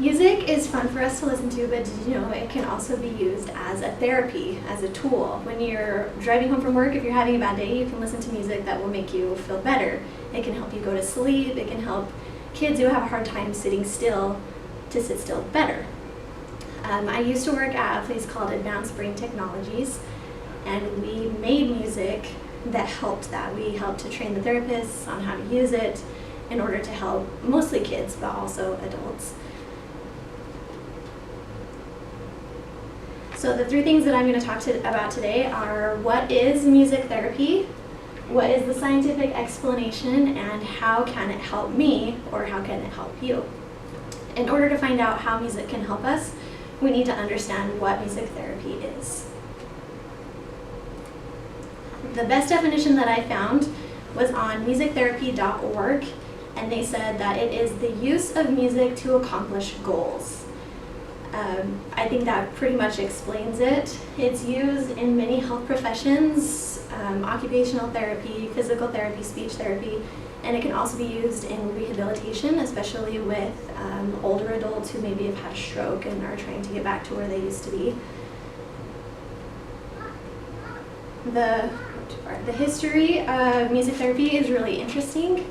Music is fun for us to listen to, but did you know it can also be used as a therapy, as a tool? When you're driving home from work, if you're having a bad day, you can listen to music that will make you feel better. It can help you go to sleep. It can help kids who have a hard time sitting still to sit still better. I used to work at a place called Advanced Brain Technologies, and we made music that helped that. We helped to train the therapists on how to use it in order to help mostly kids, but also adults. So the three things that I'm going to talk about today are: what is music therapy, what is the scientific explanation, and how can it help me, or how can it help you? In order to find out how music can help us, we need to understand what music therapy is. The best definition that I found was on musictherapy.org, and they said that it is the use of music to accomplish goals. I think that pretty much explains it. It's used in many health professions, occupational therapy, physical therapy, speech therapy, and it can also be used in rehabilitation, especially with older adults who maybe have had a stroke and are trying to get back to where they used to be. The history of music therapy is really interesting.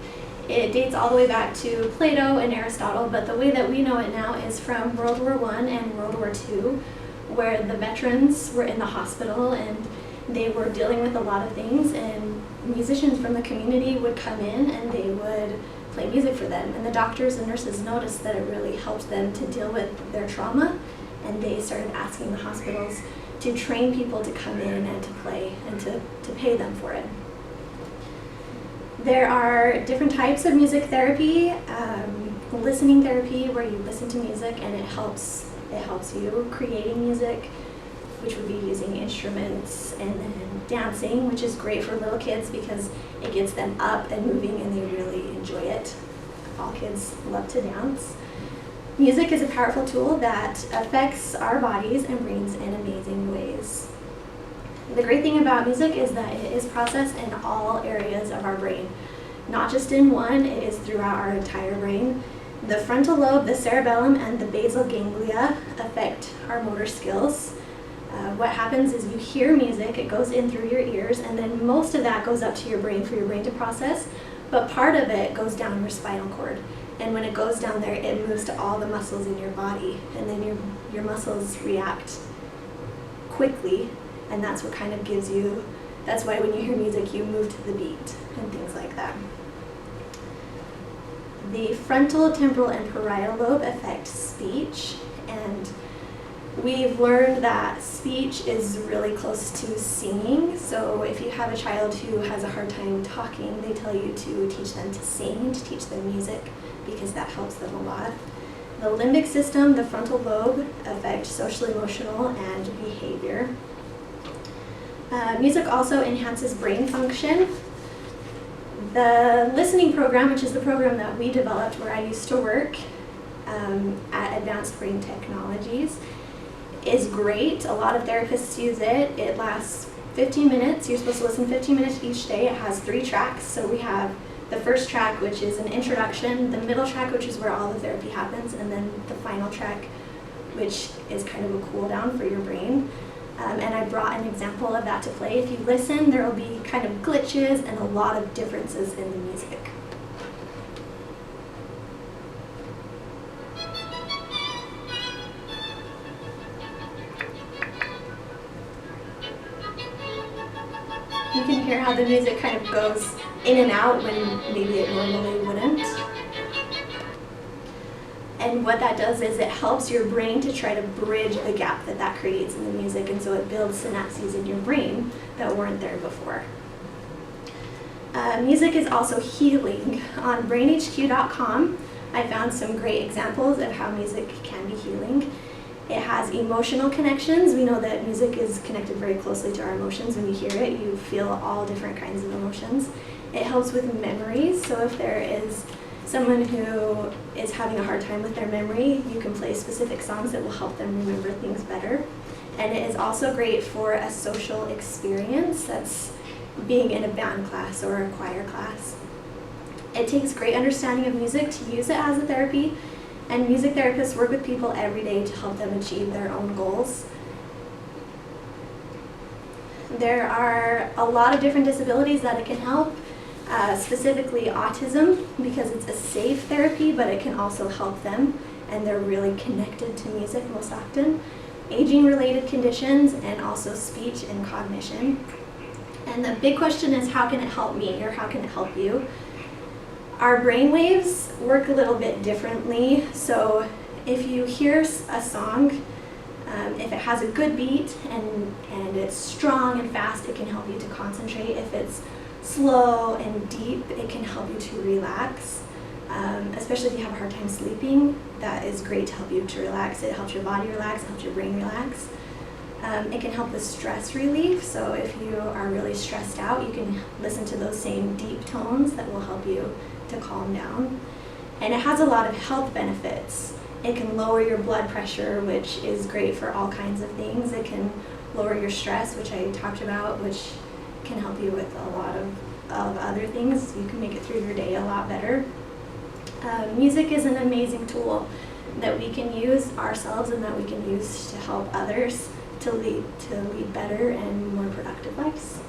It dates all the way back to Plato and Aristotle, but the way that we know it now is from World War I and World War II, where the veterans were in the hospital and they were dealing with a lot of things, and musicians from the community would come in and they would play music for them. And the doctors and nurses noticed that it really helped them to deal with their trauma, and they started asking the hospitals to train people to come in and to play and to pay them for it. There are different types of music therapy. Listening therapy, where you listen to music and it helps you. Creating music, which would be using instruments, and then dancing, which is great for little kids because it gets them up and moving and they really enjoy it. All kids love to dance. Music is a powerful tool that affects our bodies and brains in amazing ways. The great thing about music is that it is processed in all areas of our brain, not just in one. It is throughout our entire brain. The frontal lobe, the cerebellum, and the basal ganglia affect our motor skills. What happens is you hear music, it goes in through your ears, and then most of that goes up to your brain for your brain to process, but part of it goes down your spinal cord. And when it goes down there, it moves to all the muscles in your body, and then your muscles react quickly, and that's what kind of gives you, that's why when you hear music, you move to the beat and things like that. The frontal, temporal, and parietal lobe affect speech, and we've learned that speech is really close to singing. So if you have a child who has a hard time talking, they tell you to teach them to sing, to teach them music, because that helps them a lot. The limbic system, the frontal lobe, affect social, emotional, and behavior. Music also enhances brain function. The listening program, which is the program that we developed where I used to work at Advanced Brain Technologies, is great. A lot of therapists use it. It lasts 15 minutes. You're supposed to listen 15 minutes each day. It has 3 tracks. So we have the first track, which is an introduction, the middle track, which is where all the therapy happens, and then the final track, which is kind of a cool down for your brain. And I brought an example of that to play. If you listen, there will be kind of glitches and a lot of differences in the music. You can hear how the music kind of goes in and out when maybe it normally wouldn't. And what that does is it helps your brain to try to bridge the gap that creates in the music, and so it builds synapses in your brain that weren't there before. Music is also healing. On brainhq.com, I found some great examples of how music can be healing. It has emotional connections. We know that music is connected very closely to our emotions. When you hear it, you feel all different kinds of emotions. It helps with memories. So if there is someone who is having a hard time with their memory, you can play specific songs that will help them remember things better. And it is also great for a social experience, that's being in a band class or a choir class. It takes great understanding of music to use it as a therapy, And music therapists work with people every day to help them achieve their own goals. There are a lot of different disabilities that it can help, specifically autism, because it's a safe therapy, but it can also help them, and they're really connected to music most often. Aging-related conditions, and also speech and cognition. And the big question is, how can it help me, or how can it help you? Our brain waves work a little bit differently, so if you hear a song, if it has a good beat and it's strong and fast, it can help you to concentrate. If it's slow and deep, it can help you to relax. Especially if you have a hard time sleeping, that is great to help you to relax. It helps your body relax, it helps your brain relax. It can help with stress relief, so if you are really stressed out, you can listen to those same deep tones that will help you to calm down. And it has a lot of health benefits. It can lower your blood pressure, which is great for all kinds of things. It can lower your stress, which I talked about, which can help you with a lot of other things. You can make it through your day a lot better. Music is an amazing tool that we can use ourselves and that we can use to help others to lead better and more productive lives.